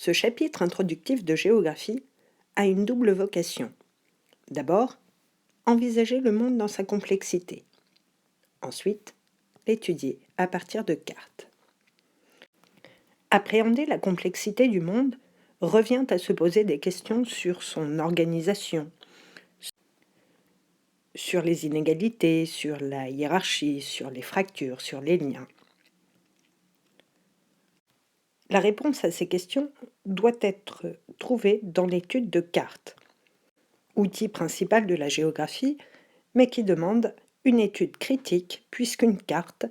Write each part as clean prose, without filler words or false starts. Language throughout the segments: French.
Ce chapitre introductif de géographie a une double vocation. D'abord, envisager le monde dans sa complexité. Ensuite, l'étudier à partir de cartes. Appréhender la complexité du monde revient à se poser des questions sur son organisation, sur les inégalités, sur la hiérarchie, sur les fractures, sur les liens. La réponse à ces questions doit être trouvée dans l'étude de cartes, outil principal de la géographie, mais qui demande une étude critique puisqu'une carte,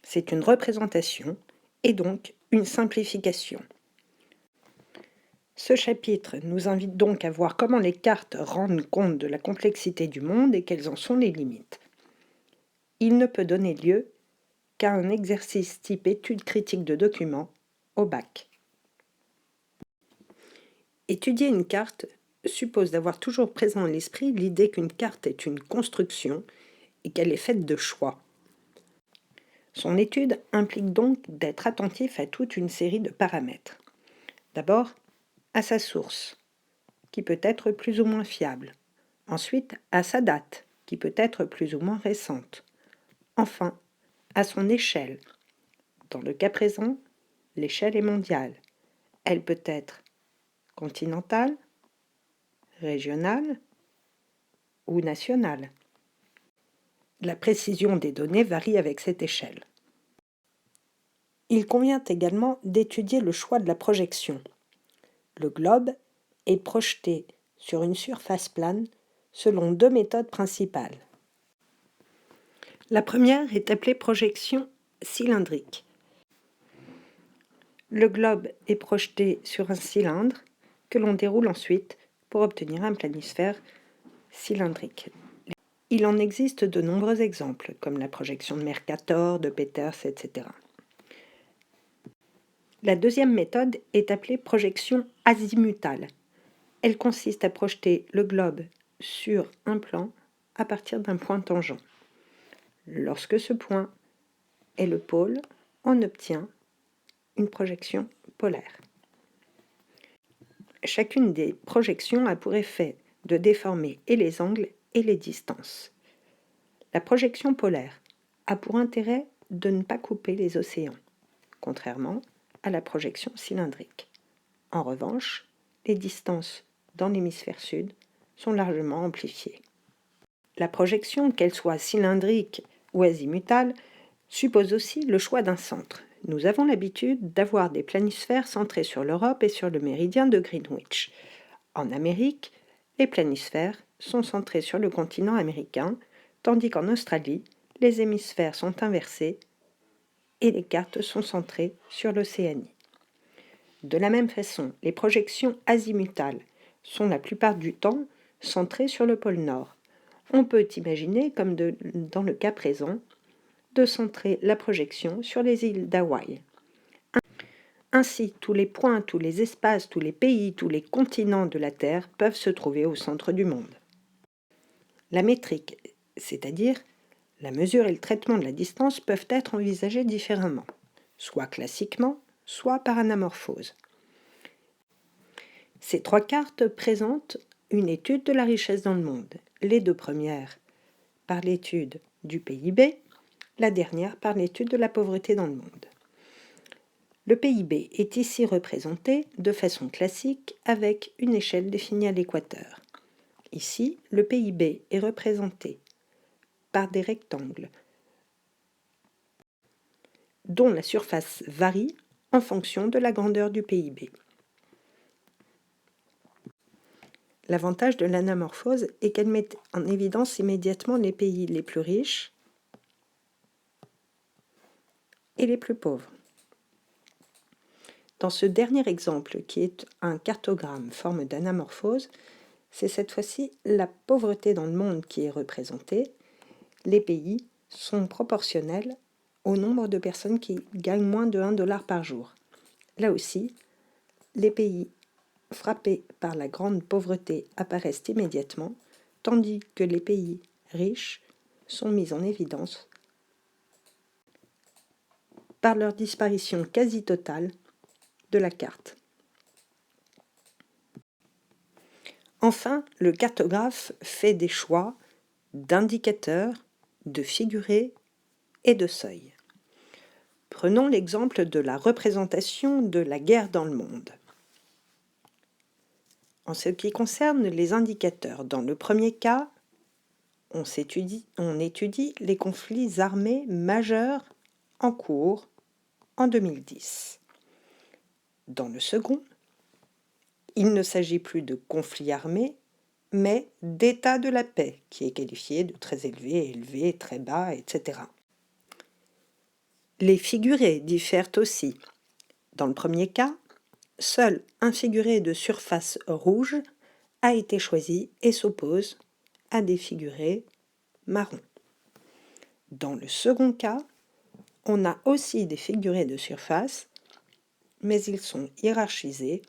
c'est une représentation et donc une simplification. Ce chapitre nous invite donc à voir comment les cartes rendent compte de la complexité du monde et quelles en sont les limites. Il ne peut donner lieu qu'à un exercice type étude critique de documents au bac. Étudier une carte suppose d'avoir toujours présent à l'esprit l'idée qu'une carte est une construction et qu'elle est faite de choix. Son étude implique donc d'être attentif à toute une série de paramètres. D'abord, à sa source, qui peut être plus ou moins fiable. Ensuite, à sa date, qui peut être plus ou moins récente. Enfin, à son échelle. Dans le cas présent, l'échelle est mondiale. Elle peut être continentale, régionale ou nationale. La précision des données varie avec cette échelle. Il convient également d'étudier le choix de la projection. Le globe est projeté sur une surface plane selon deux méthodes principales. La première est appelée projection cylindrique. Le globe est projeté sur un cylindre que l'on déroule ensuite pour obtenir un planisphère cylindrique. Il en existe de nombreux exemples, comme la projection de Mercator, de Peters, etc. La deuxième méthode est appelée projection azimutale. Elle consiste à projeter le globe sur un plan à partir d'un point tangent. Lorsque ce point est le pôle, on obtient une projection polaire. Chacune des projections a pour effet de déformer et les angles et les distances. La projection polaire a pour intérêt de ne pas couper les océans, contrairement à la projection cylindrique. En revanche, les distances dans l'hémisphère sud sont largement amplifiées. La projection, qu'elle soit cylindrique ou azimutale, suppose aussi le choix d'un centre. Nous avons l'habitude d'avoir des planisphères centrés sur l'Europe et sur le méridien de Greenwich. En Amérique, les planisphères sont centrés sur le continent américain, tandis qu'en Australie, les hémisphères sont inversés et les cartes sont centrées sur l'Océanie. De la même façon, les projections azimutales sont la plupart du temps centrées sur le pôle Nord. On peut imaginer, comme dans le cas présent, de centrer la projection sur les îles d'Hawaï. Ainsi, tous les points, tous les espaces, tous les pays, tous les continents de la Terre peuvent se trouver au centre du monde. La métrique, c'est-à-dire la mesure et le traitement de la distance, peuvent être envisagés différemment, soit classiquement, soit par anamorphose. Ces trois cartes présentent une étude de la richesse dans le monde. Les deux premières par l'étude du PIB, la dernière par l'étude de la pauvreté dans le monde. Le PIB est ici représenté de façon classique avec une échelle définie à l'équateur. Ici, le PIB est représenté par des rectangles dont la surface varie en fonction de la grandeur du PIB. L'avantage de l'anamorphose est qu'elle met en évidence immédiatement les pays les plus riches et les plus pauvres. Dans ce dernier exemple, qui est un cartogramme forme d'anamorphose, c'est cette fois-ci la pauvreté dans le monde qui est représentée. Les pays sont proportionnels au nombre de personnes qui gagnent moins de 1 dollar par jour. Là aussi, les pays frappés par la grande pauvreté apparaissent immédiatement, tandis que les pays riches sont mis en évidence par leur disparition quasi totale de la carte. Enfin, le cartographe fait des choix d'indicateurs, de figurés et de seuils. Prenons l'exemple de la représentation de la guerre dans le monde. En ce qui concerne les indicateurs, dans le premier cas, on étudie les conflits armés majeurs en cours en 2010. Dans le second, il ne s'agit plus de conflits armés, mais d'état de la paix, qui est qualifié de très élevé, élevé, très bas, etc. Les figurés diffèrent aussi. Dans le premier cas, seul un figuré de surface rouge a été choisi et s'oppose à des figurés marrons. Dans le second cas, on a aussi des figurés de surface, mais ils sont hiérarchisés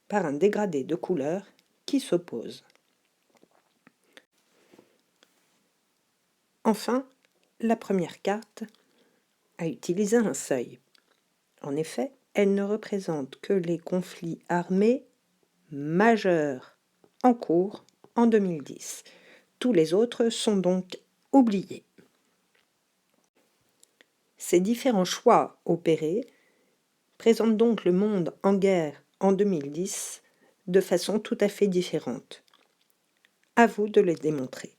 par un dégradé de couleurs qui s'oppose. Enfin, la première carte a utilisé un seuil. En effet, elle ne représente que les conflits armés majeurs en cours en 2010. Tous les autres sont donc oubliés. Ces différents choix opérés présentent donc le monde en guerre en 2010 de façon tout à fait différente. À vous de les démontrer.